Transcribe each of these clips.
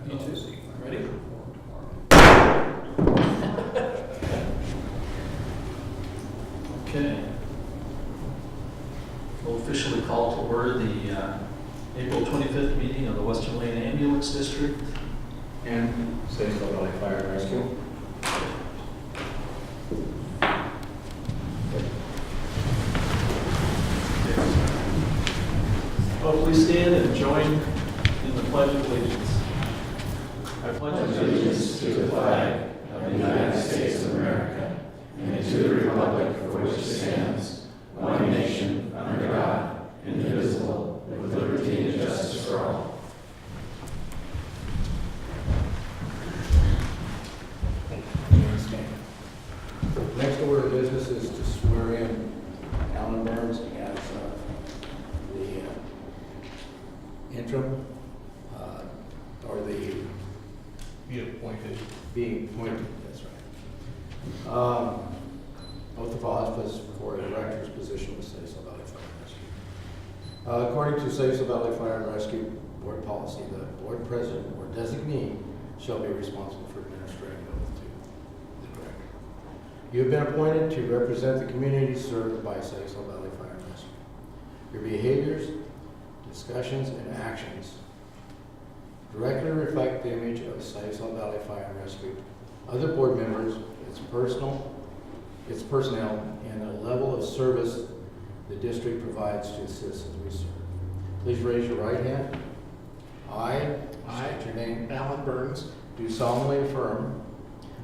You too. Ready? Okay. We'll officially call to order the April 25th meeting of the Western Lane Ambulance District and Statesville Valley Fire and Rescue. Well, please stand and join in the Pledge of Allegiance. I pledge allegiance to the flag of the United States of America and to the republic for which it stands, one nation, under God, indivisible, with liberty and justice for all. Next order of business is to swear in Alan Burns as the interim, or the being appointed, that's right. Oath of office for a director's position with Statesville Valley Fire and Rescue. According to Statesville Valley Fire and Rescue Board policy, the board president or designee shall be responsible for administering the oath to the director. You have been appointed to represent the community served by Statesville Valley Fire and Rescue. Your behaviors, discussions, and actions directly reflect the image of Statesville Valley Fire and Rescue, other board members, its personnel, and the level of service the district provides to the citizens we serve. Please raise your right hand. I, state your name, Alan Burns, do solemnly affirm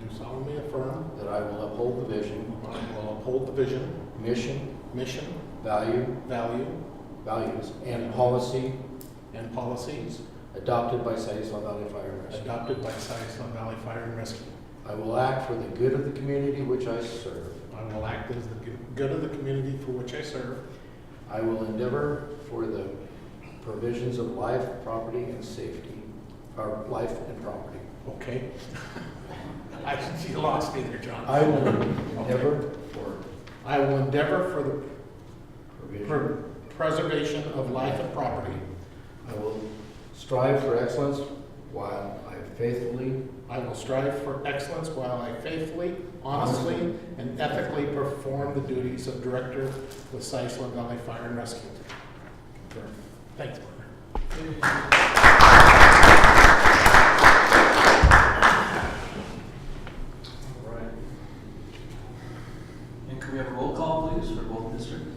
do solemnly affirm that I will uphold the vision, I will uphold the vision, mission, mission, values, and policy and policies adopted by Statesville Valley Fire and Rescue. adopted by Statesville Valley Fire and Rescue. I will act for the good of the community which I serve. I will act as the good of the community for which I serve. I will endeavor for the provisions of life, property, and safety, or life and property. Okay. You lost me there, John. I will endeavor I will endeavor for the provision. preservation of life and property. I will strive for excellence while I faithfully, I will strive for excellence while I faithfully, honestly, and ethically perform the duties of director with Statesville Valley Fire and Rescue. Thanks, partner. All right. And can we have a roll call, please, for both districts?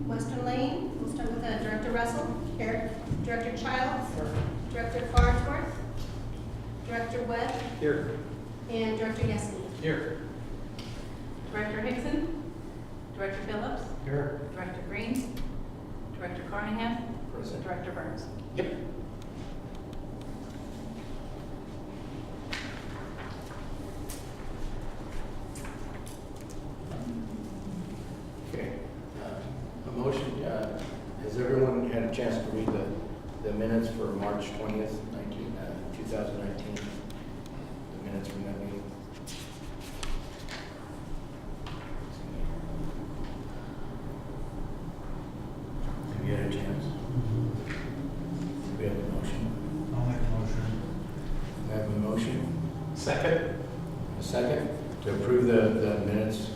Western Lane, we'll start with Director Russell. Here. Director Childs. Director Farnsworth. Director Webb. Here. And Director Yesney. Here. Director Hickson. Director Phillips. here, Director Green. Director Carnahan. present. Director Burns. Yep. Okay. A motion, has everyone had a chance to read the minutes for March 20th, 2019? The minutes from that meeting? Have you had a chance? We have a motion. I'll make a motion. We have a motion. Second. A second to approve the minutes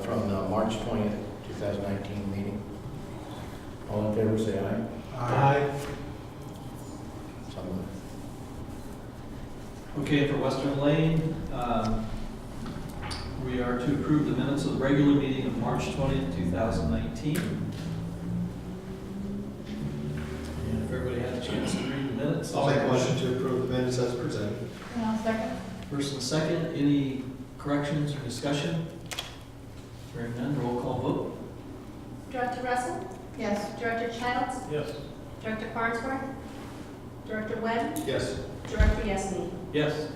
from the March 20th, 2019 meeting. All in favor, say aye. Aye. So moved. Okay, for Western Lane, we are to approve the minutes of the regular meeting of March 20th, 2019. And if everybody had a chance to read the minutes. I'll make a motion to approve the minutes as presented. And I'll second. First and second, any corrections or discussion? Hearing none, roll call vote. Director Russell. Yes. Director Childs. Yes. Director Farnsworth. Director Webb. Yes. Director Yesney. Yes.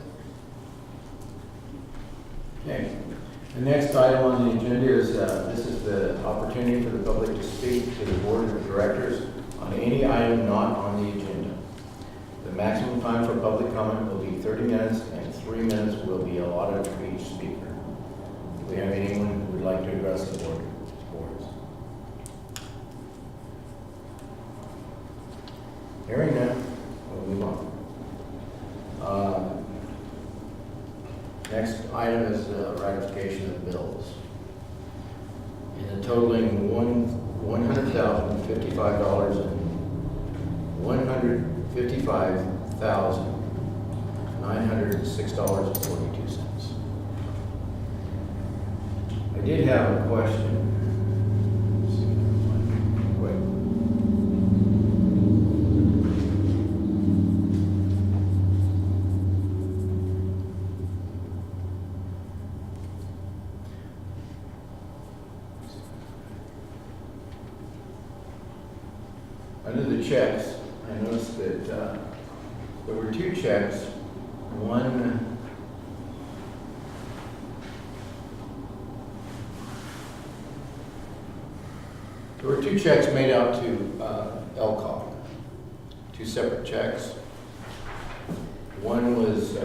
Okay. The next item on the agenda is, this is the opportunity for the public to speak to the board of directors on any item not on the agenda. The maximum time for public comment will be 30 minutes and 3 minutes will be allotted for each speaker. Do we have anyone who would like to address the boards? Hearing none, we'll move on. Next item is ratification of bills. In a totaling $100,055 and $155,906.42. I did have a question. Let's see if I can find it quick. Under the checks, I noticed that there were two checks. There were two checks made out to Elcock, two separate checks. One was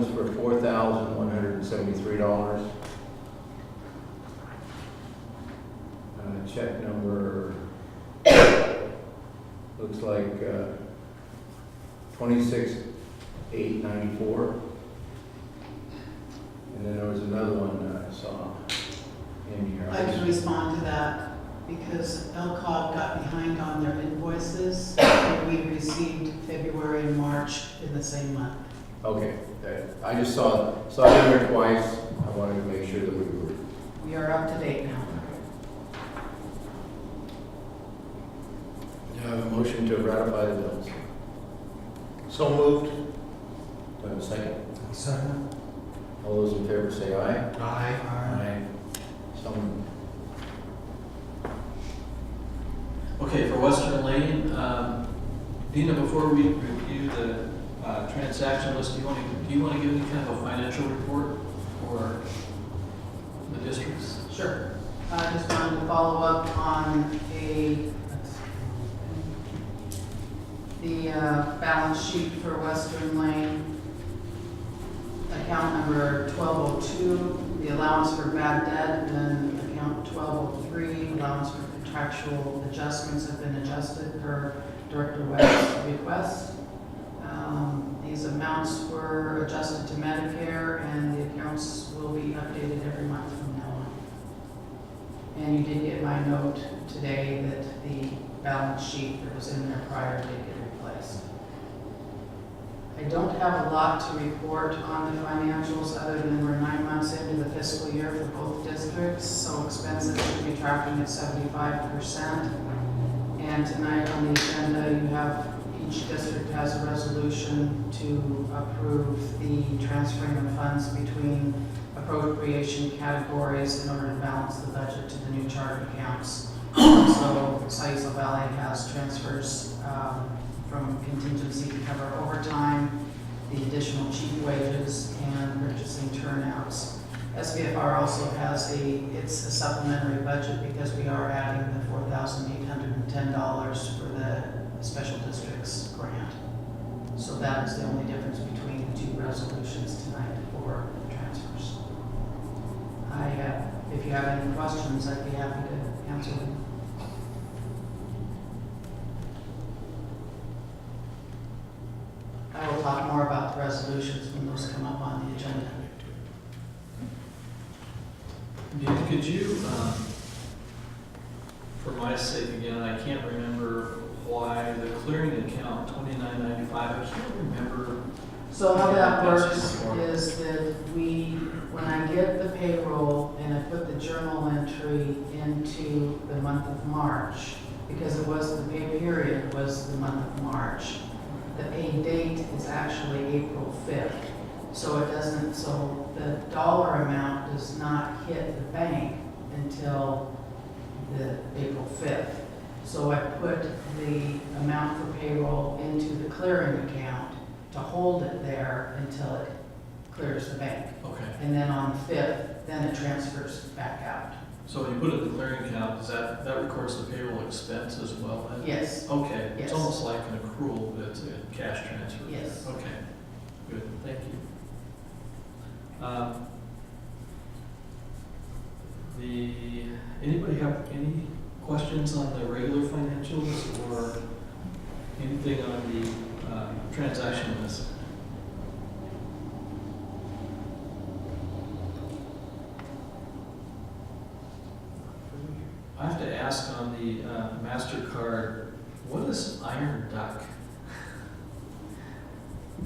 for $4,173. Check number looks like 26,894. And then there was another one that I saw in here. I can respond to that because LCOG got behind on their invoices. And we received February and March in the same month. Okay, I just saw it in there twice. I wanted to make sure that we were. We are up to date now. Do I have a motion to ratify the bills? So moved. Do I have a second? Second. All those in favor say aye. Aye. Aye. Someone. Okay, for Western Lane, Dina, before we review the transaction list, do you want to give any kind of a financial report for the districts? Sure. I just wanted to follow up on the balance sheet for Western Lane. Account number 1202, the allowance for bad debt, and account 1203, allowance for contractual adjustments have been adjusted per Director Webb's request. These amounts were adjusted to Medicare, and the accounts will be updated every month from now on. And you did get my note today that the balance sheet that was in there prior did get replaced. I don't have a lot to report on the financials other than we're 9 months into the fiscal year for both districts, so expenses should be tracking at 75%. And tonight on the agenda, you have each district has a resolution to approve the transferring of funds between appropriation categories in order to balance the budget to the new chart accounts. So Sisal Valley has transfers from contingency to cover overtime, the additional chief wages, and purchasing turnouts. SVFR also has it's a supplementary budget because we are adding the $4,810 for the special districts grant. So that is the only difference between the two resolutions tonight for transfers. If you have any questions, I'd be happy to answer them. I will talk more about the resolutions when those come up on the agenda. Dina, could you, for my sake again, I can't remember why the clearing account 2995, I can't remember. So how that works is that when I get the payroll and I put the journal entry into the month of March, because the pay period was the month of March, the pay date is actually April 5th. So the dollar amount does not hit the bank until the April 5th. So I put the amount for payroll into the clearing account to hold it there until it clears the bank. Okay. And then on the 5th, then it transfers back out. So when you put it in the clearing account, that records the payroll expense as well? Then? Yes. Okay. Yes. It's almost like an accrual, but it's a cash transfer. Yes. Okay. Good. Thank you. Anybody have any questions on the regular financials or anything on the transaction list? I have to ask on the MasterCard, what is Iron Duck?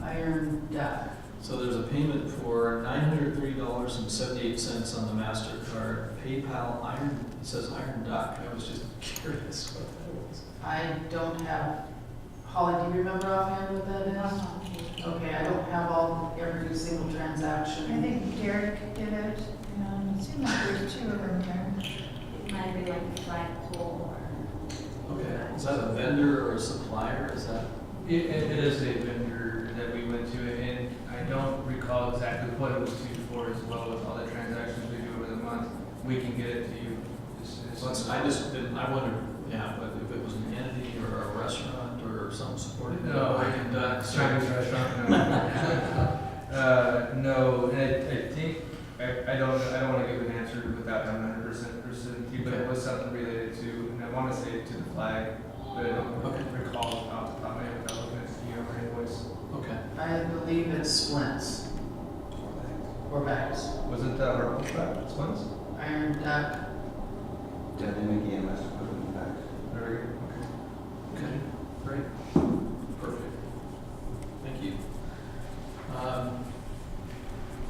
Iron Duck. So there's a payment for $930.78 on the MasterCard. PayPal Iron, it says Iron Duck. I was just curious what that was. I don't have, Holly, do you remember offhand what that is? Okay, I don't have every single I transaction. think Derek did it, it seemed like there's two of them there. It might be like a flagpole or. Okay, is that a vendor or a supplier? Is that? It is a vendor that we went to, and I don't recall exactly what it was used for as well with all the transactions we do over the month. We can get it to you. I just didn't, I wondered, yeah, but if it was an entity or a restaurant or something supporting that. No, Iron Duck. Chinese restaurant, no. No, and I think, I don't want to give an answer without having 100% certainty, but it was something related to, and I want to say to the flag, but I don't recall off the top of my head without looking at the or invoice. Okay. I believe it's splints or bags. Was it the Herbal Flag, Swans? Iron Duck. Dynamic EMS equipment back. There we go, Okay, great. Perfect. Thank you.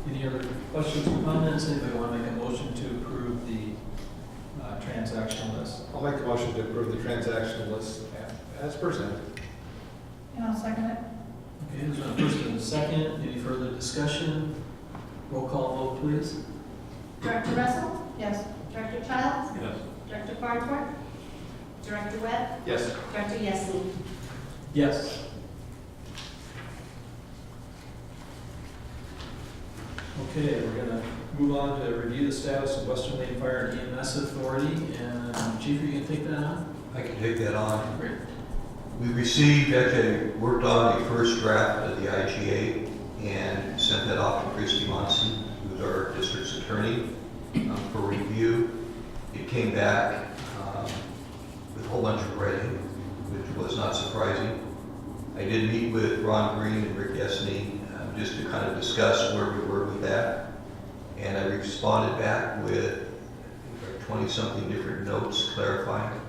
Any other questions or comments? Anybody want to make a motion to approve the transaction list? I'll make a motion to approve the transaction list as presented. And I'll second it. Okay, there's a first and a second. Any further discussion? Roll call vote, please. Director Russell? Yes. Director Childs? Yes. Director Farnsworth? Director Webb? Yes. Director Yasi? Yes. Okay, we're gonna move on to review the status of Western Lane Fire and EMS Authority. And Chief, are you gonna take that on? I can take that on. Great. We received, actually worked on the first draft of the IGA and sent that off to Christy Monson, who's our district's attorney, for review. It came back with a whole bunch of writing, which was not surprising. I did meet with Ron Green and Rick Yesney just to kind of discuss where we were with that. And I responded back with 20-something different notes clarifying.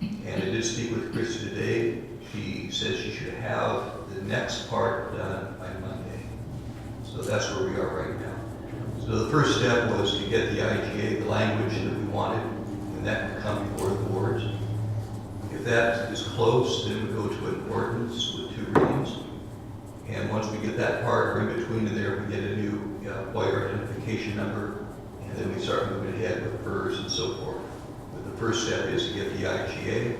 And I did speak with Christy today. She says she should have the next part done by Monday. So that's where we are right now. So the first step was to get the IGA, the language that we wanted, and that would come before the boards. If that is close, then we go to an ordinance with 2 readings. And once we get that part, or in between there, we get a new employer identification number, and then we start moving ahead with PERS and so forth. But the first step is to get the IGA.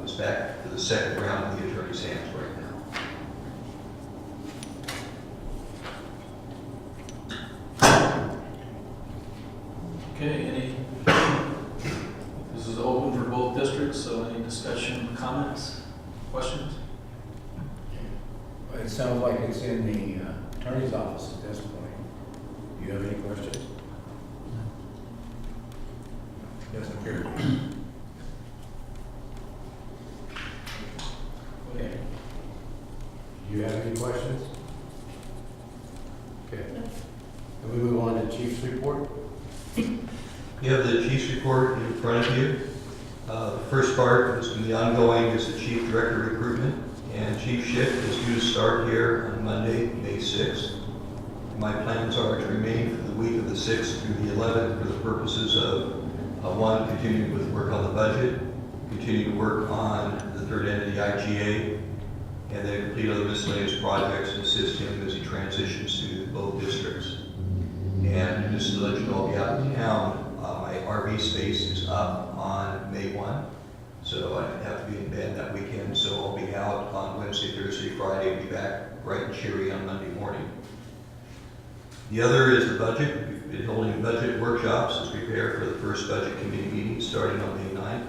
It's back to the second round of the attorney's hands right now. Okay, this is open for both districts, so any discussion, comments, questions? It sounds like it's in the attorney's office at this point. Do you have any questions? Doesn't appear to be. Okay. Do you have any questions? Okay. And we move on to Chief's report. You have the chief's report in front of you. The first part is going to be ongoing is the chief director recruitment, and chief shift is due to start here on Monday, May 6th. My plans are to remain for the week of the 6th through the 11th for the purposes of one, continuing with work on the budget, continue to work on the third end of the IGA, and then complete other miscellaneous projects and assist him as he transitions to both districts. And just to let you know, I'll be out of town. My RV space is up on May 1, so I have to be in Bend that weekend, so I'll be out on Wednesday, Thursday, Friday, and be back bright and cheery on Monday morning. The other is the budget. We've been holding budget workshops as we prepare for the first budget committee meeting starting on May 9th.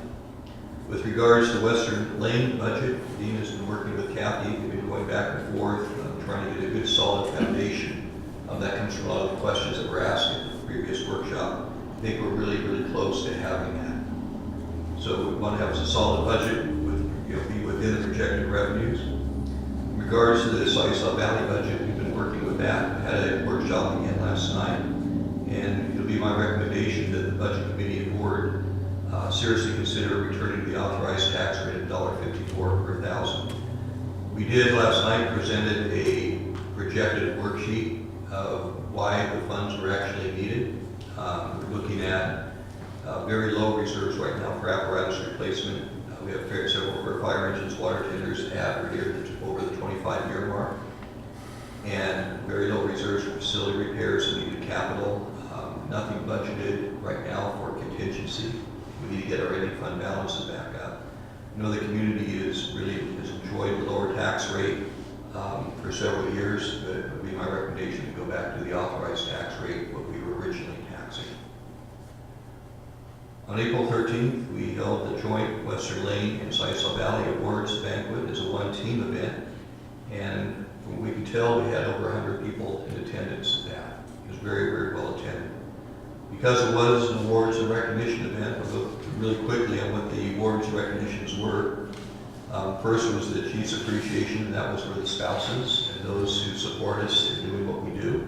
With regards to Western Lane budget, Dean has been working with Kathy. They've been going back and forth, trying to get a good solid foundation That comes from a lot of the questions that were asked in the previous workshop. I think we're really, really close to having that. So we want to have a solid budget with, be within the projected revenues. In regards to the Saginaw Valley budget, we've been working with that. We had a workshop again last night, and it'll be my recommendation that the Budget Committee and Board seriously consider returning the authorized tax rate of $1.54 per thousand. We did last night presented a projected worksheet of why the funds were actually needed. We're looking at very low reserves right now for apparatus replacement. We have several for fire engines, water tenders at or near over the 25-year mark. And very low reserves for facility repairs and needed capital. Nothing budgeted right now for contingency. We need to get our ending fund balances back up. I know the community has enjoyed the lower tax rate for several years, but it would be my recommendation to go back to the authorized tax rate, what we were originally taxing. On April 13th, we held the joint Western Lane and Saginaw Valley Awards banquet as a one-team event, and from what we can tell, we had over 100 people in attendance at that. It was very, very well attended. Because it was an awards and recognition event, I'll go really quickly on what the awards and recognitions were. First was the Chief's Appreciation, and that was for the spouses and those who support us in doing what we do.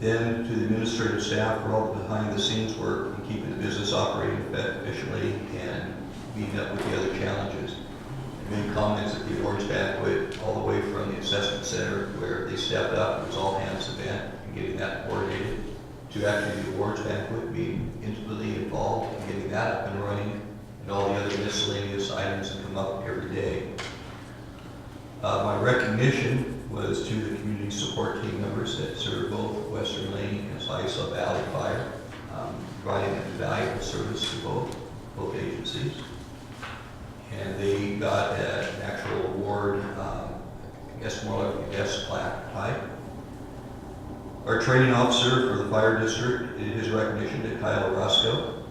Then to the administrative staff for all the behind-the-scenes work and keeping the business operating efficiently and meeting up with the other challenges. I made comments at the awards banquet all the way from the assessment center where they stepped up, it was all hands event, and getting that coordinated, to actually the awards banquet, being intimately involved in getting that up and running, and all the other miscellaneous items that come up every day. My recognition was to the community support team members that serve both Western Lane and Saginaw Valley Fire, providing a valuable service to both agencies. And they got an actual award, I guess more like a guest plaque type. Our training officer for the fire district did his recognition to Kyle Roscoe.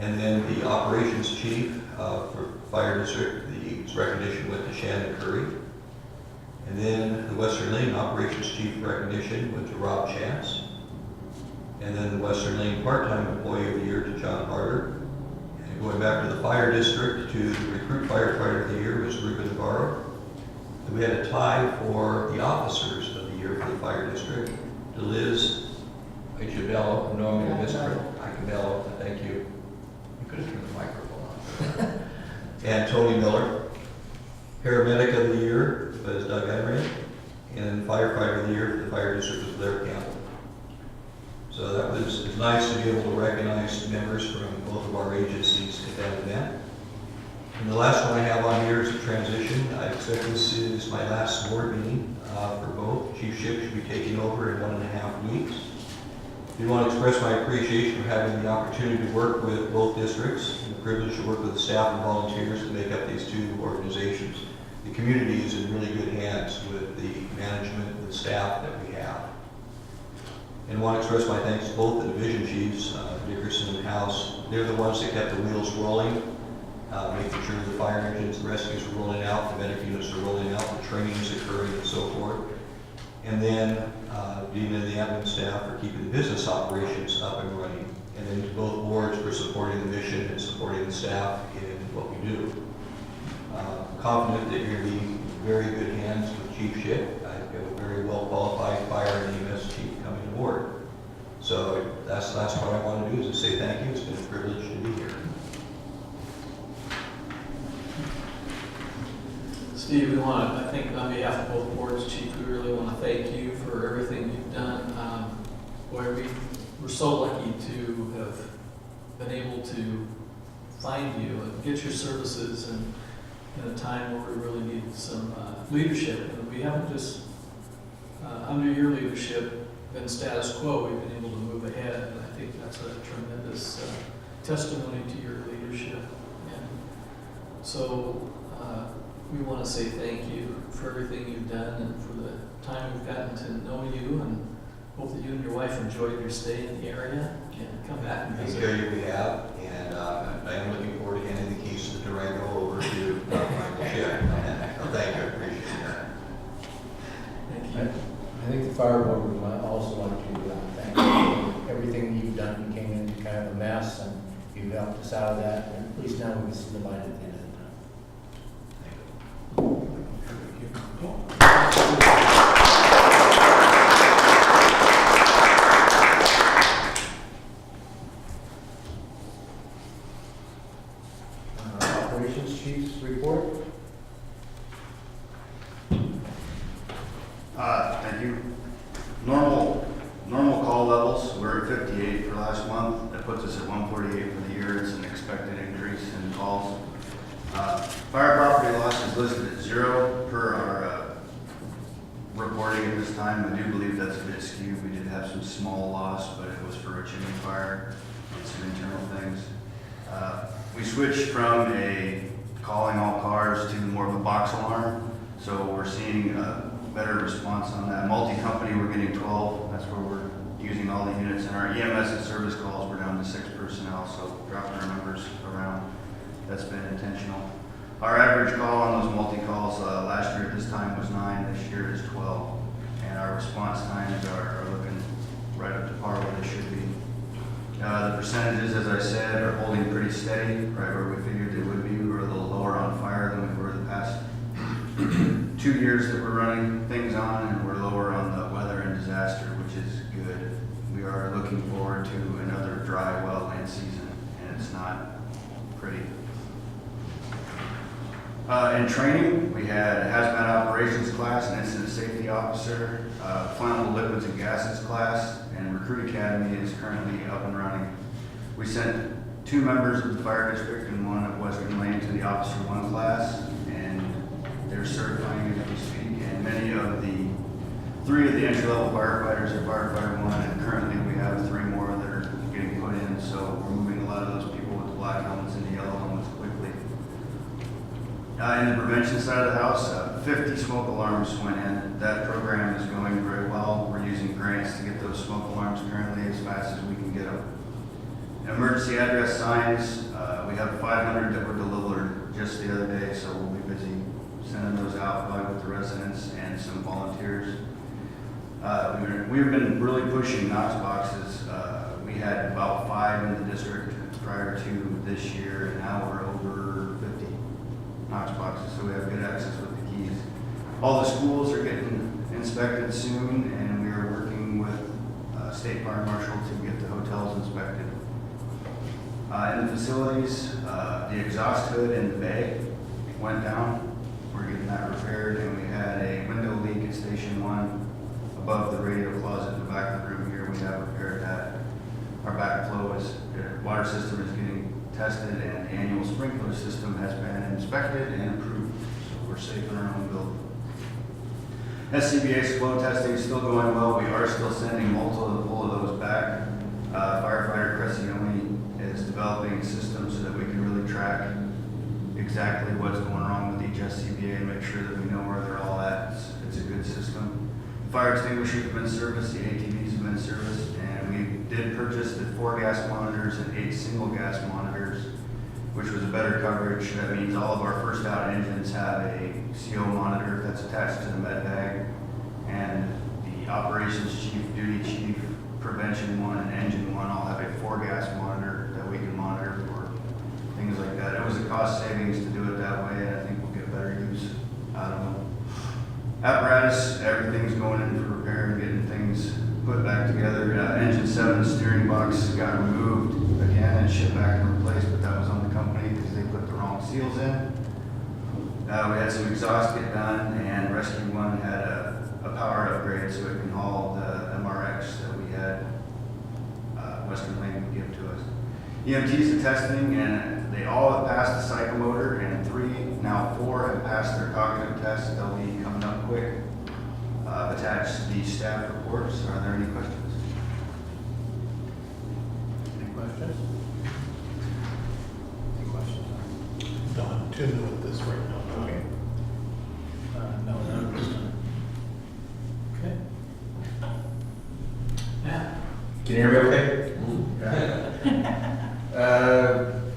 And then the operations chief for fire district, his recognition went to Shannon Curry. And then the Western Lane operations chief recognition went to Rob Chance. And then the Western Lane part-time employee of the year to John Harder. And going back to the fire district, to the recruit firefighter of the year was Ruben Barrow. And we had a tie for the officers of the year for the fire district to Liz Ichabello. I know I'm going to misprint. Ichabello, thank you. You could have turned the microphone on. And Tony Miller. Paramedic of the year was Doug Emery. And firefighter of the year for the fire district was Blair Campbell. So that was nice to be able to recognize members from both of our agencies at that event. And the last one I have on here is a transition. I expect this is my last board meeting for both. Chief Ship should be taking over in 1.5 weeks. I do want to express my appreciation for having the opportunity to work with both districts and the privilege to work with the staff and volunteers to make up these two organizations. The community is in really good hands with the management and the staff that we have. And want to express my thanks to both the division chiefs, Dickerson and House. They're the ones that kept the wheels rolling, making sure the fire engines, the rescues were rolling out, the medic units were rolling out, the training is occurring, and so forth. And then Dean and the admin staff for keeping the business operations up and running. And then to both boards for supporting the mission and supporting the staff in what we do. Confident that you're going to be in very good hands with Chief Ship. I have a very well qualified fire and EMS chief coming aboard. So that's the last part I want to do is to say thank you. It's been a privilege to be here. Steve, we want to, I think on behalf of both boards, Chief, we really want to thank you for everything you've done. Boy, we're so lucky to have been able to find you and get your services and in a time where we really need some leadership. And we haven't just, under your leadership, been status quo. We've been able to move ahead, and I think that's a tremendous testimony to your leadership. And so we want to say thank you for everything you've done and for the time we've gotten to know you, and hope that you and your wife enjoyed your stay in the area and come back and visit. Thank you, we have, and I am looking forward to handing the keys to the Durango over to Michael Ship. Thank you, I appreciate that. Thank you. I think Fire Board would also like to thank you for everything you've done. You came into kind of a mess, and you helped us out of that, and at least now we can see the light at the end of the tunnel. Operations Chief's report. Thank you. Normal call levels, we're at 58 for last month. That puts us at 148 for the year. It's an expected increase in calls. Fire property loss is listed at 0 per our reporting at this time. I do believe that's a bit skewed. We did have some small loss, but it was for a chimney fire and some internal things. We switched from a calling all cars to more of a box alarm. So we're seeing a better response on that. Multi-company, we're getting 12. That's where we're using all the units. And our EMS and service calls, we're down to 6 personnel, so dropping our numbers around. That's been intentional. Our average call on those multi-calls last year at this time was 9. This year is 12. And our response times are looking right up to par where they should be. The percentages, as I said, are holding pretty steady, right where we figured they would be. We were a little lower on fire than we were the past 2 years that we're running things on, and we're lower on the weather and disaster, which is good. We are looking forward to another dry wetland season, and it's not pretty. In training, we had a hazmat operations class, an incident safety officer, flammable liquids and gases class, and recruit academy is currently up and running. We sent 2 members of the fire district and 1 of Western Lane to the Officer 1 class, and they're certifying as we speak. And many of the 3 of the entry-level firefighters are firefighter 1, and currently we have 3 more that are getting put in. So we're moving a lot of those people with the black helmets into yellow helmets quickly. In the prevention side of the house, 50 smoke alarms went in. That program is going very well. We're using grants to get those smoke alarms currently as fast as we can get them. Emergency address signs, we have 500 that were delivered just the other day, so we'll be busy sending those out by with the residents and some volunteers. We've been really pushing Knox boxes. We had about 5 in the district prior to this year, and now we're over 50 Knox boxes, so we have good access with the keys. All the schools are getting inspected soon, and we are working with State Fire Marshal to get the hotels inspected. In the facilities, the exhaust hood in the bay went down. We're getting that repaired, and we had a window leak at Station 1 above the radio closet in the back of the room here. We have repaired that. Our backflow water system is getting tested, and the annual sprinkler system has been inspected and approved. So we're safe in our own building. SCBA's flow testing is still going well. We are still sending multiple of those back. Firefighter Cressione is developing a system so that we can really track exactly what's going wrong with each SCBA and make sure that we know where they're all at. It's a good system. Fire extinguishers have been serviced, the ATVs have been serviced, and we did purchase the 4 gas monitors and 8 single gas monitors, which was a better coverage. That means all of our first out engines have a CO monitor that's attached to the med bag, and the operations chief, duty chief, prevention 1, and engine 1 all have a 4 gas monitor that we can monitor for things like that. It was a cost savings to do it that way, and I think we'll get better use out of them. Apparatus, everything's going in for repair and getting things put back together. Engine 7 steering box got removed again and shipped back and replaced, but that was on the company because they put the wrong seals in. We had some exhaust get done, and Rescue 1 had a power upgrade so it can haul the MRX that we had Western Lane would give to us. EMTs are testing, and they all have passed the psychomotor, and 3, now 4 have passed their cognitive test. They'll be coming up quick. Attached the staff reports. Are there any questions? Any questions? Any questions? Don, to do with this right now. Okay. No, none at this time. Okay. Matt? Can you hear me okay?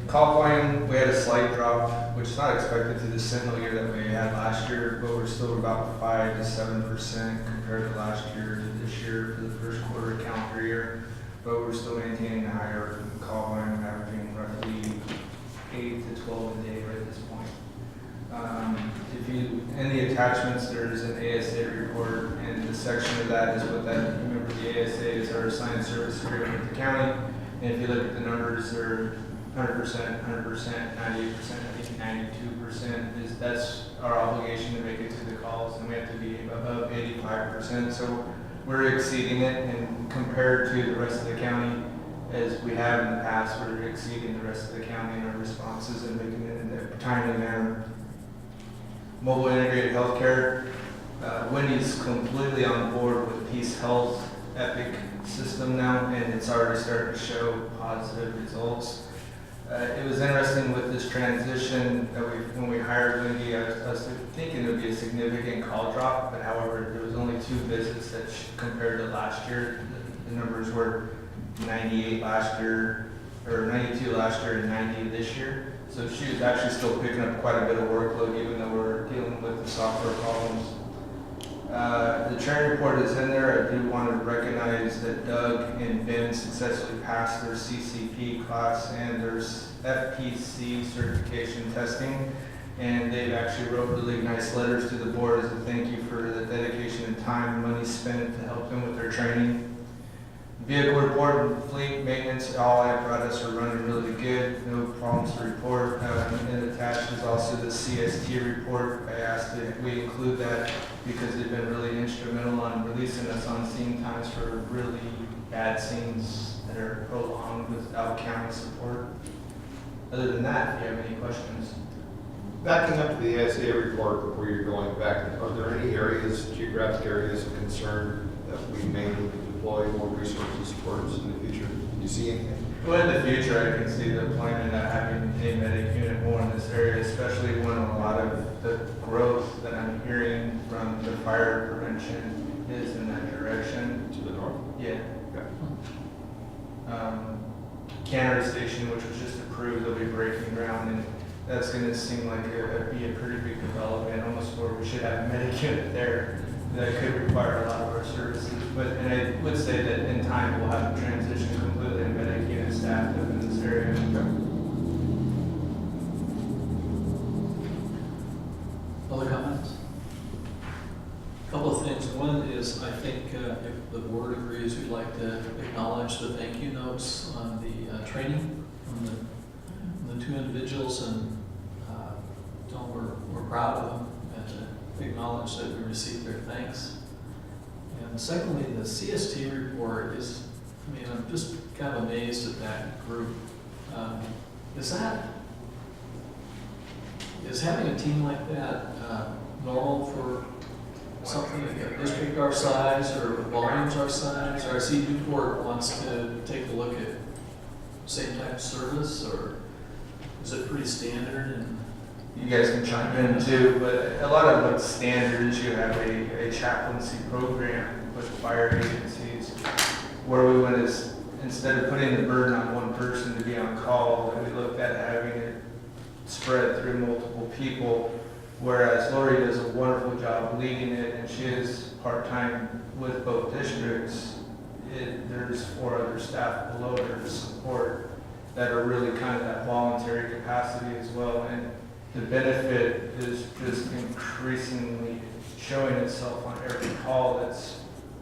Call volume, we had a slight drop, which is not expected to the Sentinel year that we had last year, but we're still about 5 to 7% compared to last year to this year for the first quarter calendar year. But we're still maintaining a higher call volume, averaging roughly 8 to 12 a day right at this point. In the attachments, there's an ASA report, and the section of that is what that, remember the ASA is our assigned service agreement with the county. And if you look at the numbers, they're 100%, 100%, 98%, I think 92% that's our obligation to make it to the calls, and we have to be above 85%. So we're exceeding it, and compared to the rest of the county, as we have in the past, we're exceeding the rest of the county in our responses and making it in a timely manner. Mobile integrated healthcare, Wendy's completely on board with Peace Health Epic system now, and it's already starting to show positive results. It was interesting with this transition that when we hired Wendy, I was thinking it would be a significant call drop, but however, there was only 2 visits that compared to last year. The numbers were 98 last year, or 92 last year and 90 this year. So she was actually still picking up quite a bit of workload, even though we're dealing with the software problems. The training report is in there. I do want to recognize that Doug and Ben successfully passed their CCP class and their FPC certification testing. And they've actually wrote really nice letters to the board as a thank you for the dedication and time and money spent to help them with their training. Vehicle report and fleet maintenance, all apparatus are running really good, no problems to report. And attached is also the CST report. I asked that we include that because they've been really instrumental on releasing us on scene times for really bad scenes that are prolonged without county support. Other than that, if you have any questions. Backing up to the ASA report before you're going back, are there any areas, geographic areas of concern that we may need to deploy more resources towards in the future? Do you see anything? Well, in the future, I can see the deployment of having a medic unit more in this area, especially when a lot of the growth that I'm hearing from the fire prevention is in that direction. To the north? Yeah. Okay. Cannery Station, which was just approved, they'll be breaking ground, and that's going to seem like be a pretty big development, almost where we should have a medic unit there that could require a lot of our services. And I would say that in time we'll have a transition completely to medic unit staff up in this area. Other comments? Couple of things. One is, I think if the board agrees, we'd like to acknowledge the thank you notes on the training from the 2 individuals, and tell them we're proud of them, and to acknowledge that we received their thanks. And secondly, the CST report is, I mean, I'm just kind of amazed at that group. Is having a team like that normal for something like a district our size or volumes our size? Or I see Newport wants to take a look at same type of service, or is it pretty standard? And You guys can chime in too, but a lot of what's standard is you have a chaplaincy program with fire agencies where we went as, instead of putting the burden on one person to be on call, we looked at having it spread through multiple people, whereas Lori does a wonderful job leading it, and she is part-time with both districts. There's 4 other staff below her to support that are really kind of that voluntary capacity as well. And the benefit is just increasingly showing itself on every call that's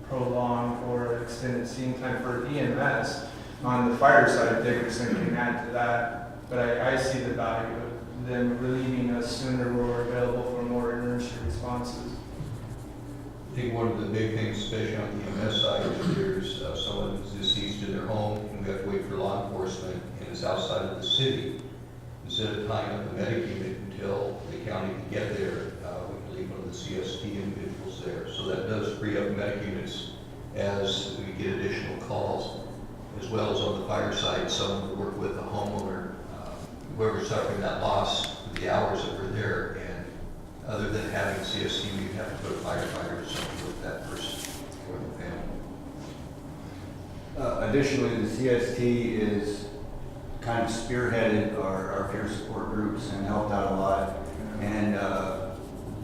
prolonged or extended scene time for EMS. On the fire side, Dickerson can add to that, but I see the value of them relieving us sooner when we're available for more emergency responses. I think one of the big things, especially on the EMS side, is there's someone who's deceased in their home, and we have to wait for law enforcement, and it's outside of the city. Instead of tying up the medic unit until the county can get there, we can leave one of the CST individuals there. So that does free up medic units as we get additional calls, as well as on the fire side, someone to work with the homeowner, whoever's suffering that loss, the hours that were there, and other than having CST, we'd have to put a firefighter or something with that person or the family. Additionally, the CST is kind of spearheaded our peer support groups and helped out a lot. And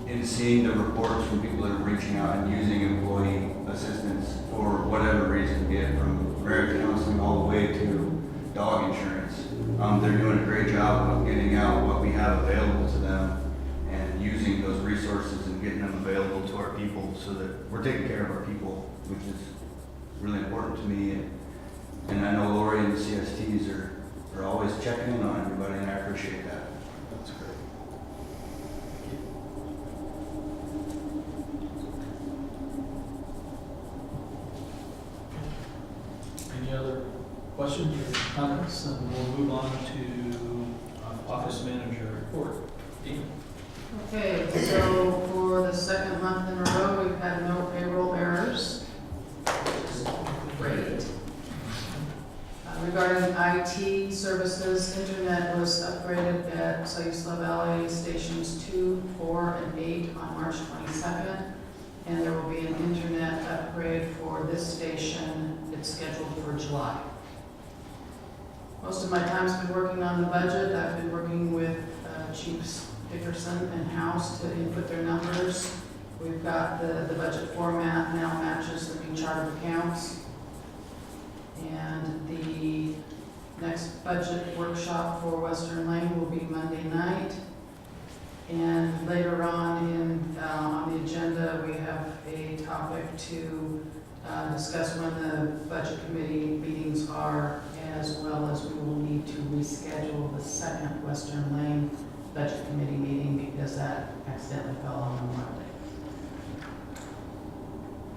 in seeing the reports from people that are reaching out and using employee assistance for whatever reason, be it from marriage counseling all the way to dog insurance, they're doing a great job of getting out what we have available to them and using those resources and getting them available to our people so that we're taking care of our people, which is really important to me. And I know Lori and the CSTs are always checking in on everybody, and I appreciate that. That's great. Any other questions or comments? And we'll move on to office manager report. Dean? Okay, so for the second month in a row, we've had no payroll errors. Great. Regarding IT services, internet was upgraded at Sayusla Valley stations 2, 4, and 8 on March 22nd. And there will be an internet upgrade for this station. It's scheduled for July. Most of my time's been working on the budget. I've been working with Chiefs Dickerson and House to input their numbers. We've got the budget format now matches the new chart of accounts. And the next budget workshop for Western Lane will be Monday night. And later on the agenda, we have a topic to discuss when the budget committee meetings are, as well as we will need to reschedule the second Western Lane budget committee meeting because that accidentally fell on a Monday.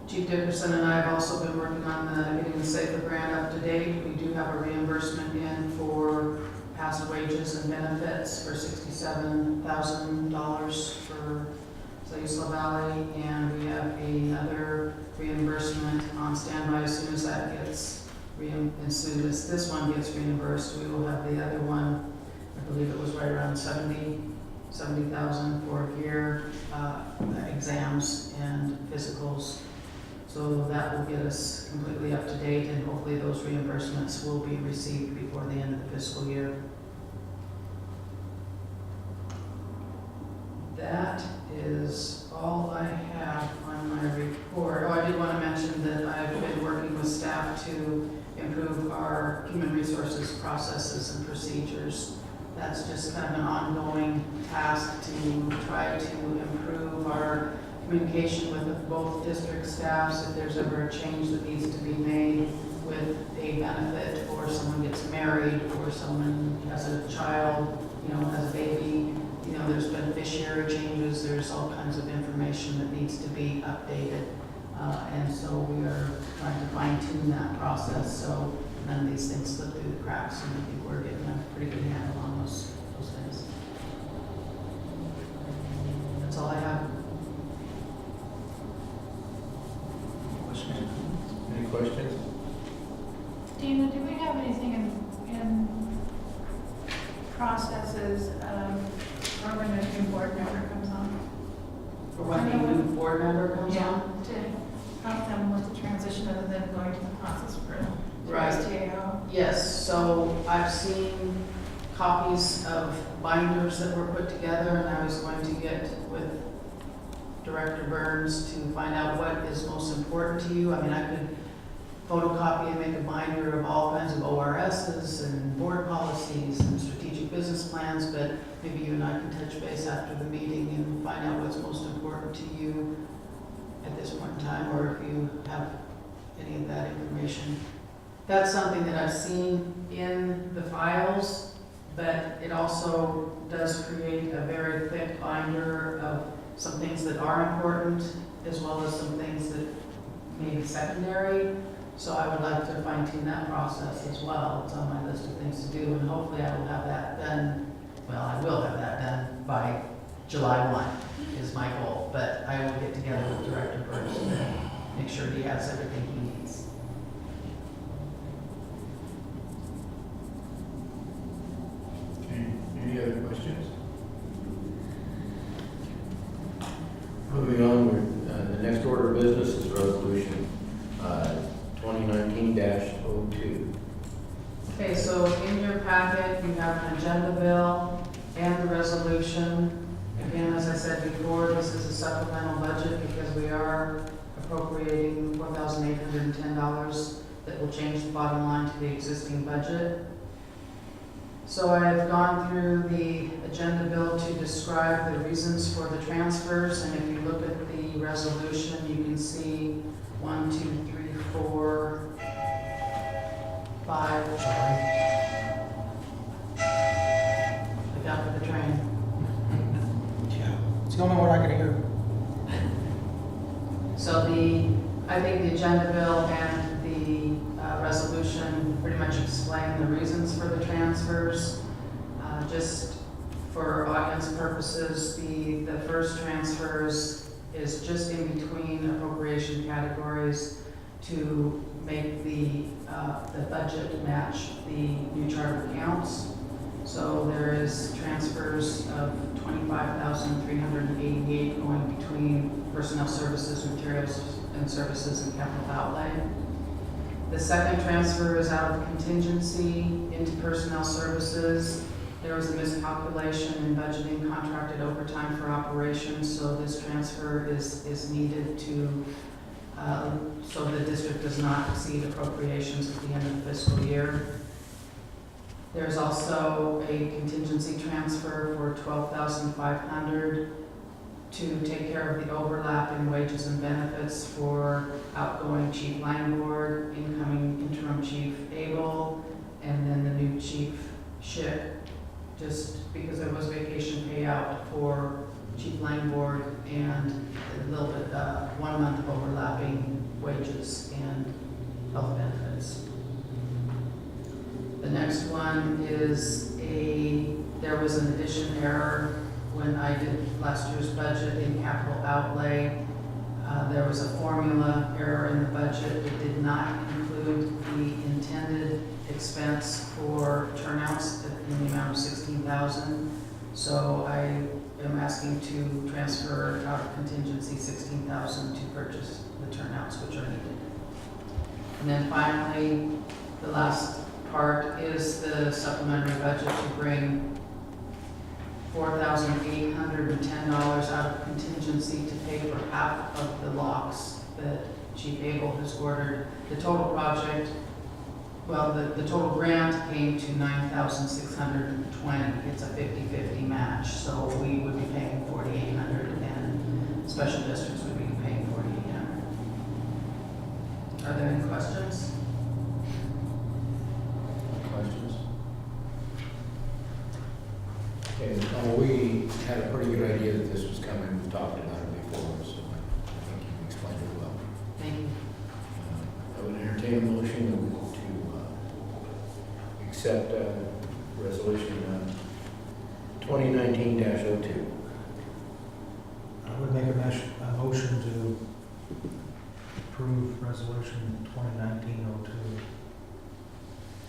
Chief Dickerson and I have also been working on getting the SVFR grant up to date. We do have a reimbursement in for past wages and benefits for $67,000 for Sayusla Valley, and we have another reimbursement on standby. As soon as that gets as soon as this one gets reimbursed, we will have the other one. I believe it was right around 70,000 for gear, exams, and physicals. So that will get us completely up to date, and hopefully those reimbursements will be received before the end of the fiscal year. That is all I have on my report. Oh, I did want to mention that I've been working with staff to improve our human resources processes and procedures. That's just kind of an ongoing task to try to improve our communication with both district staffs. If there's ever a change that needs to be made with a benefit, or someone gets married, or someone has a child, has a baby, there's beneficiary changes, there's all kinds of information that needs to be updated. And so we are trying to fine tune that process so none of these things slip through the cracks, and I think we're getting a pretty good handle on those things. That's all I have. Any questions? Dina, do we have anything in processes for when a new board member comes on? For when the new board member comes on? To help them with the transition other than going to the process for Right. STAO? Yes, so I've seen copies of binders that were put together, and I was going to get with Director Burns to find out what is most important to you. I mean, I could photocopy and make a binder of all kinds of ORSs and board policies and strategic business plans, but maybe you and I can touch base after the meeting and find out what's most important to you at this point in time, or if you have any of that information. That's something that I've seen in the files, but it also does create a very thick binder of some things that are important, as well as some things that may be secondary. So I would like to fine tune that process as well. It's on my list of things to do, and hopefully I will have that done. Well, I will have that done by July 1 is my goal, but I will get together with Director Burns to make sure he has everything he needs. Okay, any other questions? Moving on, the next order of business is resolution 2019-02. Okay, so in your packet, you have an agenda bill and the resolution. If Again, as I said before, this is a supplemental budget because we are appropriating $4,810 that will change the bottom line to the existing budget. So I have gone through the agenda bill to describe the reasons for the transfers, and if you look at the resolution, you can see 1, 2, 3, 4, 5. Look out for the train. It's the only one I can hear. So I think the agenda bill and the resolution pretty much explain the reasons for the transfers. Just for audience purposes, the first transfers is just in between appropriation categories to make the budget match the new chart of accounts. So there is transfers of $25,388 going between personnel services, materials and services, and capital outlay. The second transfer is out of contingency into personnel services. There was a miscalculation in budgeting contracted overtime for operations, so this transfer is needed to, so the district does not exceed appropriations at the end of the fiscal year. There's also a contingency transfer for $12,500 to take care of the overlap in wages and benefits for outgoing Chief Langford, incoming interim Chief Abel, and then the new Chief Schick, just because there was vacation payout for Chief Langford and a little bit, 1 month of overlapping wages and health benefits. The next one is there was an addition error when I did last year's budget in capital outlay. There was a formula error in the budget. It did not include the intended expense for turnouts in the amount of $16,000. So I am asking to transfer out of contingency $16,000 to purchase the turnouts which are needed. And then finally, the last part is the supplementary budget to bring $4,810 out of contingency to pay for half of the locks that Chief Abel has ordered. The total project, well, the total grant came to $9,620. It's a 50-50 match, so we would be paying $4,800 and special districts would be paying $4,800. Are there any questions? Questions? Okay, we had a pretty good idea that this was coming. We've talked about it before, so I think you explained it well. Thank you. I would entertain a motion to accept resolution 2019-02. I would make a motion to approve resolution 2019-02.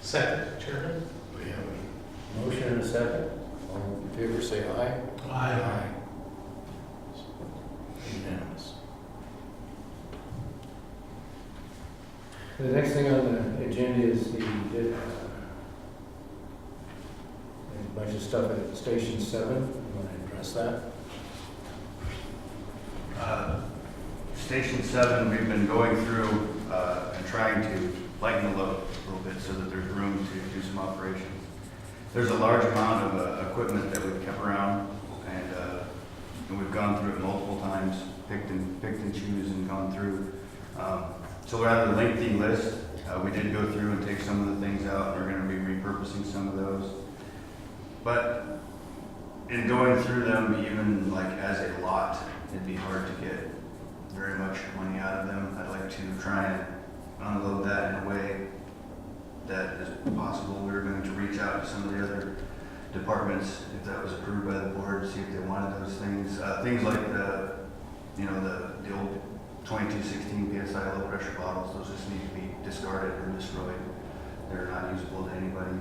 Second, Chairman. We have a motion and a second. All in favor, say aye. Aye. Unanimous. The next thing on the agenda is a bunch of stuff at Station 7. You want to address that? Station 7, we've been going through and trying to lighten the load a little bit so that there's room to do some operations. There's a large amount of equipment that we've kept around, and we've gone through it multiple times, picked and choose and gone through. So we have a lengthy list. We did go through and take some of the things out, and we're going to be repurposing some of those. But in going through them, even like as a lot, it'd be hard to get very much money out of them. I'd like to try and unload that in a way that is possible. We're going to reach out to some of the other departments, if that was approved by the board, see if they wanted those things. Things like the old 2216 PSI low pressure bottles, those just need to be discarded or destroyed. They're not usable to anybody.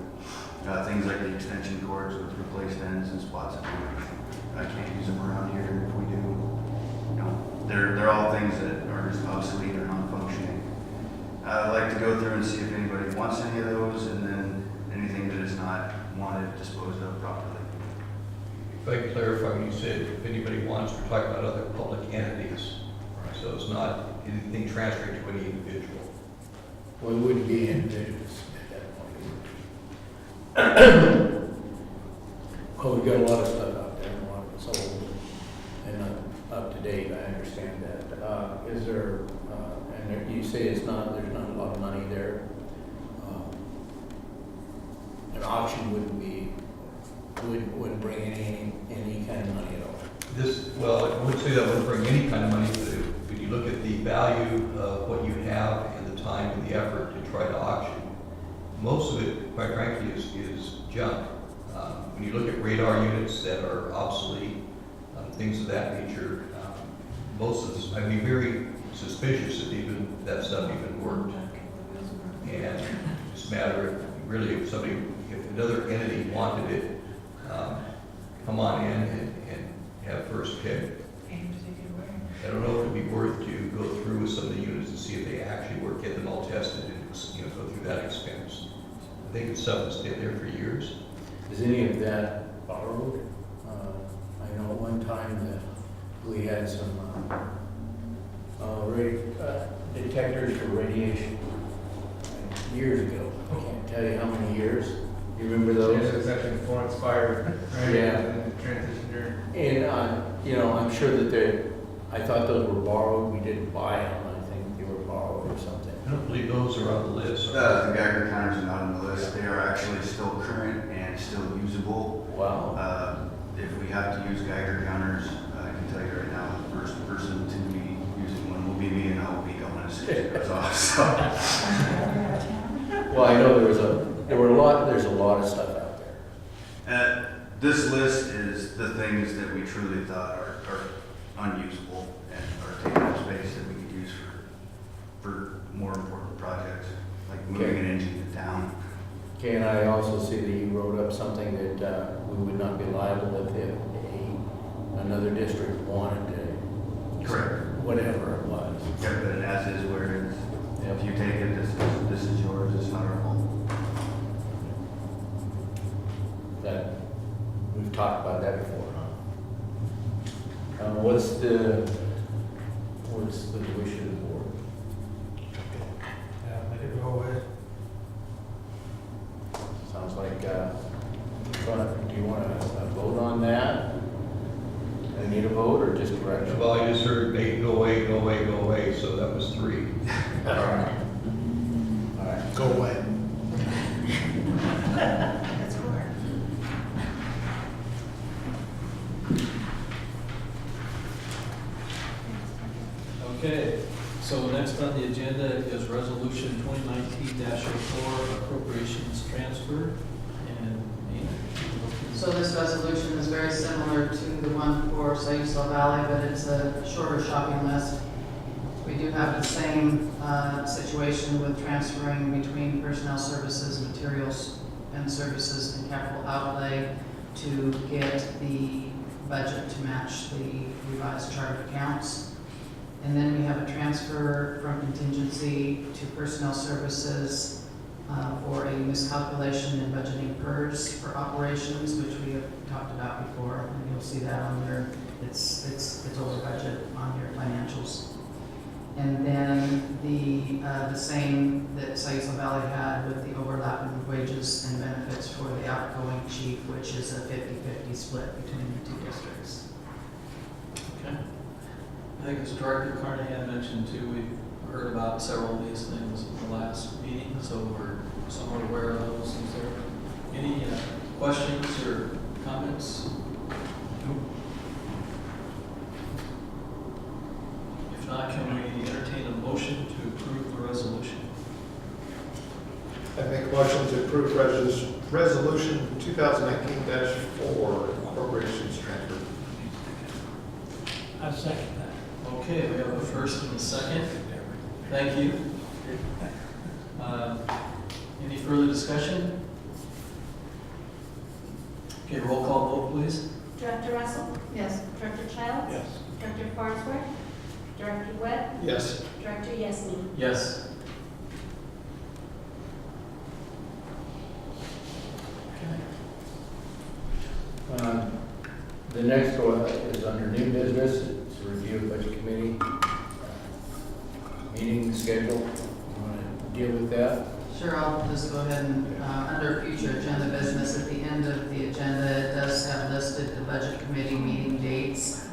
Things like the extension cords with replaced ends and spots of damage. I can't use them around here. If we do, they're all things that are just obsolete or non-functioning. I'd like to go through and see if anybody wants any of those, and then anything that is not wanted disposed of properly. If I can clarify, when you said if anybody wants, we're talking about other public entities. So it's not anything transferring to any individual. Well, it wouldn't be individuals at that point. Well, we've got a lot of stuff out there, and a lot of it's old and not up to date, I understand that. Is there, and you say there's not a lot of money there. An auction wouldn't bring any kind of money at all. Well, I wouldn't say that wouldn't bring any kind of money, but when you look at the value of what you have and the time and the effort to try to auction, most of it, quite frankly, is junk. When you look at radar units that are obsolete, things of that nature, most of this, I'd be very suspicious if that stuff even worked. And it's a matter of really if another entity wanted it, come on in and have first pick. I don't know if it'd be worth to go through with some of the units and see if they actually work, get them all tested, and go through that expense. I think it's stuff that's been there for years. Is any of that borrowed? I know at one time that we had some detectors for radiation years ago. I can't tell you how many years. You remember those? Yeah, it's actually Florence Fire, right? Yeah. And the transition there. And, I'm sure that I thought those were borrowed. We didn't buy them. I think they were borrowed or something. I don't believe those are on the list. The Geiger counters are not on the list. They are actually still current and still usable. Wow. If we have to use Geiger counters, I can tell you right now, the first person to be using one will be me, and I will be going as soon as it goes off. So. Well, I know there's a lot of stuff out there. This list is the things that we truly thought are unusable and are taking up space that we could use for more important projects, like moving an engine to town. Okay, and I also see that you wrote up something that we would not be liable if another district wanted to. Correct. Whatever it was. Yeah, but as is where it is. If you take it, this is yours, it's not our fault. That, we've talked about that before, huh? What's the wish of the board? Yeah, make it go away. Sounds like, do you want to vote on that? I need a vote or just correction? Well, I just heard make it go away, go away, go away, so that was 3. All right. All right. Go away. That's correct. Okay, so next on the agenda is Resolution 2019-04, appropriations transfer. And So this resolution is very similar to the one for Sayusla Valley, but it's a shorter shopping list. We do have the same situation with transferring between personnel services, materials and services and capital outlay to get the budget to match the revised chart of accounts. And then we have a transfer from contingency to personnel services for a miscalculation in budgeting PERS for operations, which we have talked about before, and you'll see that on your, it's over budget on your financials. And then the same that Sayusla Valley had with the overlap in wages and benefits for the outgoing chief, which is a 50-50 split between the two districts. Okay. I think as Director Carnahan mentioned too, we've heard about several of these things in the last meeting, so we're somewhat aware of those. Is there any questions or comments? If not, can we entertain a motion to approve the resolution? I make a motion to approve resolution 2019-4, appropriations transfer. I second that. Okay, we have a first and a second. Thank you. Any further discussion? Okay, roll call vote, please. Director Russell? Yes. Director Childs? Yes. Director Farnsworth? Director Webb? Yes. Director Yesney? Yes. Okay. The next one is under new business. It's a review of budget committee meeting schedule. You want to deal with that? Sure, I'll just go ahead and, under future agenda business, at the end of the agenda, it does have listed the budget committee meeting dates.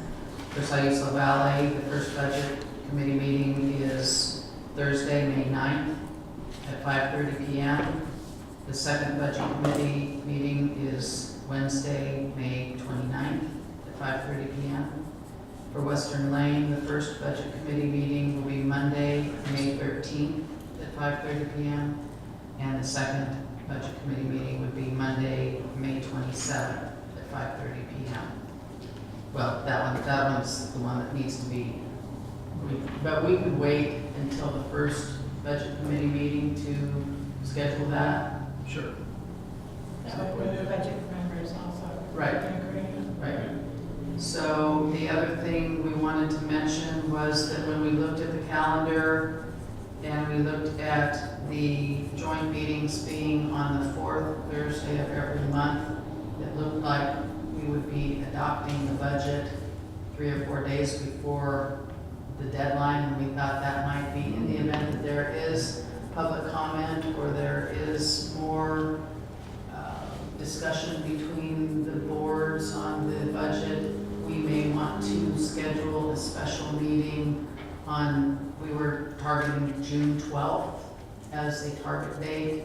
For Sayula Valley, the first budget committee meeting is Thursday, May 9th at 5:30 p.m. The second budget committee meeting is Wednesday, May 29th at 5:30 p.m. For Western Lane, the first budget committee meeting will be Monday, May 13th at 5:30 p.m. And the second budget committee meeting would be Monday, May 27th at 5:30 p.m. Well, that one's the one that needs to be, but we could wait until the first budget committee meeting to schedule that. Sure. That way the budget members also. Right. can agree. Right. So the other thing we wanted to mention was that when we looked at the calendar and we looked at the joint meetings being on the fourth Thursday of every month, it looked like we would be adopting the budget 3 or 4 days before the deadline, and we thought that might be in the event that there is public comment or there is more discussion between the boards on the budget. We may want to schedule a special meeting on, we were targeting June 12th as a target date,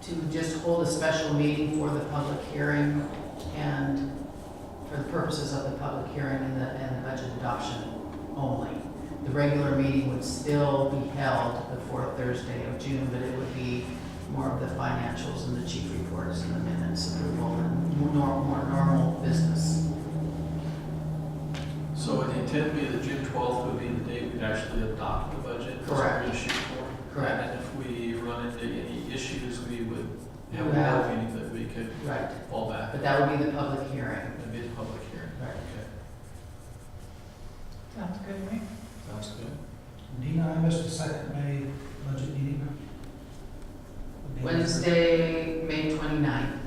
to just hold a special meeting for the public hearing and for the purposes of the public hearing and the budget adoption only. The regular meeting would still be held the fourth Thursday of June, but it would be more of the financials and the chief reports and the minutes approval and more normal business. So would the intent be that June 12th would be the date we'd actually adopt the budget? That's what Correct. we're shooting for? Correct. And if we run into any issues, we would You have would a have- board meeting that we could Right, fall back. but that would be the public hearing. That'd be the public hearing. Right. Okay. Sounds good to me. Sounds good. Dina, I missed the second May budget meeting. Wednesday, May 29th.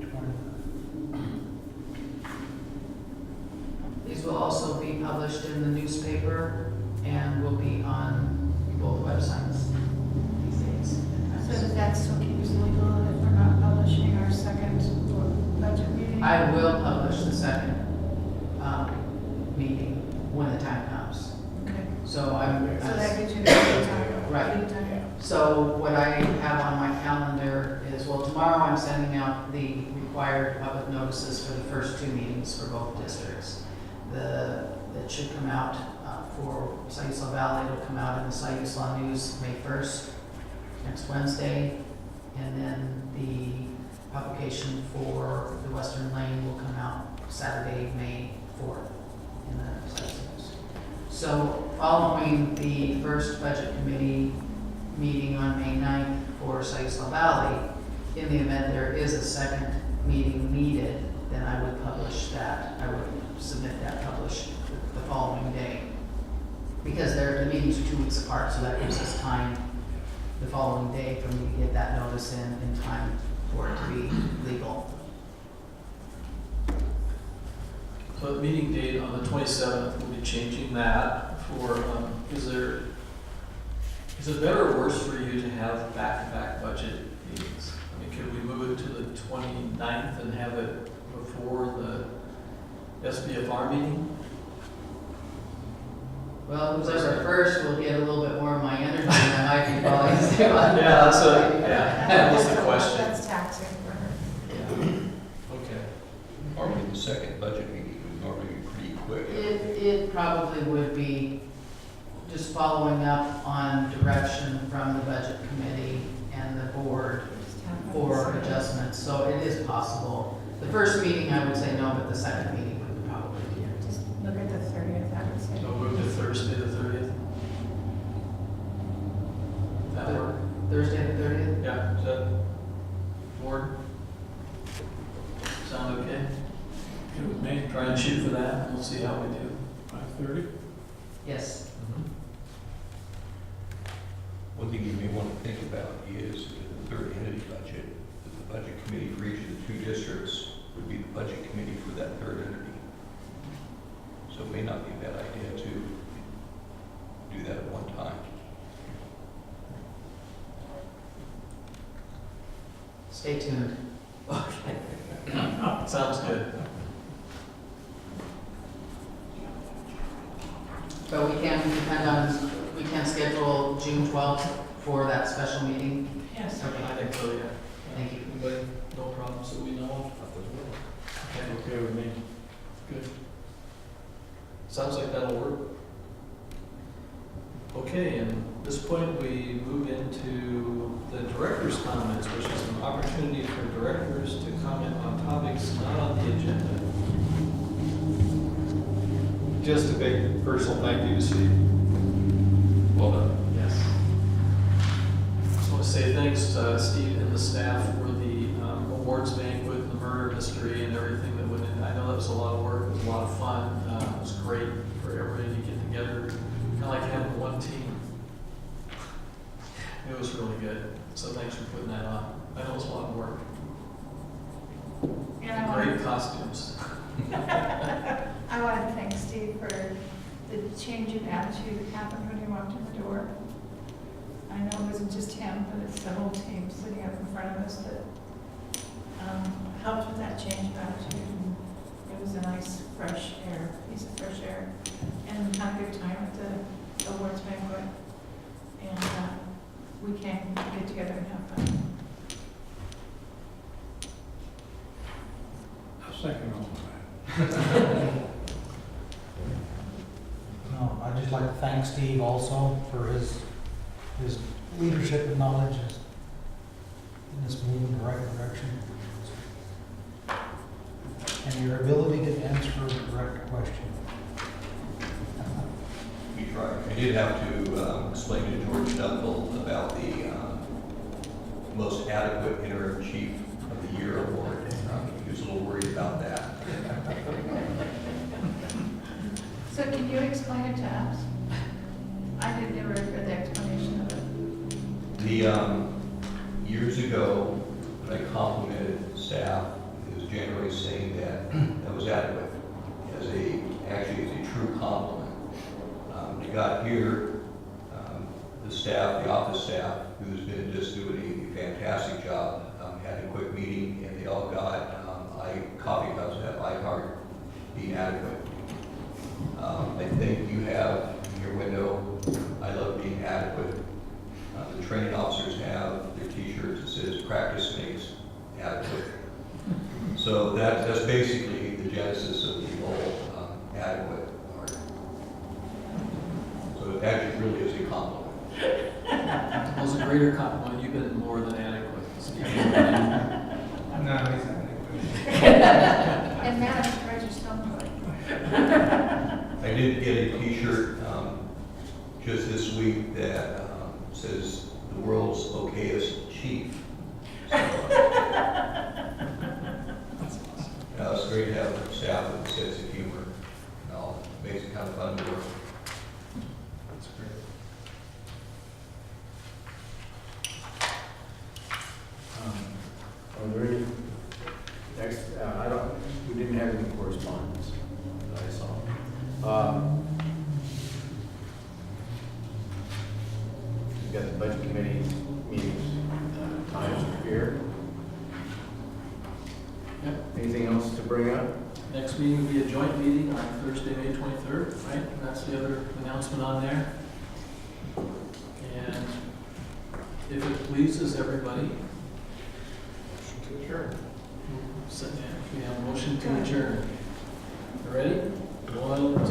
20. These will also be published in the newspaper and will be on both websites these days. So does that still keep us legal if we're not publishing our second budget meeting? I will publish the second meeting when the time comes. Okay. So I'm. So that gives you the lead time. Right. Lead time. So what I have on my calendar is, well, tomorrow I'm sending out the required public notices for the first 2 meetings for both districts. That should come out for Sayula Valley. It'll come out in the Sayula News May 1st, next Wednesday. And then the publication for the Western Lane will come out Saturday, May 4th in the Sayula News. So following the first budget committee meeting on May 9th for Sayula Valley, in the event there is a second meeting needed, then I would publish that. I would submit that published the following day. Because the meetings are 2 weeks apart, so that gives us time the following day for me to get that notice in time for it to be legal. So the meeting date on the 27th, we'll be changing that for, is it better or worse for you to have back-to-back budget meetings? I mean, could we move it to the 29th and have it before the SVFR meeting? Well, who's ever first will get a little bit more of my energy than I can probably say about Yeah, that was the question. That's taxing for her. Yeah. Okay. Normally, the second budget meeting would normally be pretty quick. It probably would be just following up on direction from the budget committee and the board for adjustments, so it is possible. The first meeting, I would say no, but the second meeting would probably be. Just look at the 30th, I would say. So move to Thursday the 30th? That work? Thursday the 30th? Yeah, is that board? Sound okay? Good with me. Try and shoot for that, and we'll see how we do. 5:30? Yes. One thing you may want to think about is the third entity budget. The budget committee for each of the 2 districts would be the budget committee for that third entity. Stay tuned. Sounds good. But we can schedule June 12th for that special meeting. Yes. I think so, yeah. Thank you. Anybody, no problems that we know of? Okay with me. Good. Sounds like that'll work. Okay, and at this point, we move into the director's comments, which is an opportunity for directors to comment on topics not on the agenda. Just a big personal thank you to Steve. Well done. Yes. Just want to say thanks, Steve and the staff, for the awards banquet, the murder mystery, and everything that went in. I know that was a lot of work. It was a lot of fun. It was great for everybody to get together, kind of like having one team. It was really good. So thanks for putting that on. I know it was a lot of work. And I Great costumes. I want to thank Steve for the change in attitude that happened when he walked in the door. I know it wasn't just him, but it's the whole team sitting up in front of us that helped with that change of attitude. And it was a nice, fresh air, piece of fresh air, and had a good time at the awards banquet. And we can get together and have fun. I'll second all of that. No, I'd just like to thank Steve also for his leadership and knowledge in this move in the right direction. And your ability to answer a direct question. We tried. I did have to explain to George Dunkel about the most adequate interim chief of the year award. He was a little worried about that. So can you explain it to us? I did never heard the explanation of it. The years ago, when I complimented staff, it was generally saying that that was adequate, actually as a true compliment. When I got here, the staff, the office staff, who's been just doing a fantastic job, had a quick meeting, and they all got coffee cups at my heart being adequate. I think you have in your window, I love being adequate. The training officers have their t-shirts that says practice makes adequate. So that's basically the genesis of the whole adequate part. So it actually really is a compliment. It was a greater compliment. You've been more than adequate, Steve. No, he's not. And Matt, I'm surprised you're still employed. I did get a t-shirt just this week that says the world's okayest chief. So, it's great to have staff with a sense of humor. It makes it kind of fun to work. That's great. Are there any next, we didn't have any correspondence that I saw. We've got the budget committee meetings, times are here. Yep. Anything else to bring up? Next meeting will be a joint meeting on Thursday, May 23rd, right? And that's the other announcement on there. And if it pleases everybody, To adjourn. we have a motion to adjourn. You ready? 1,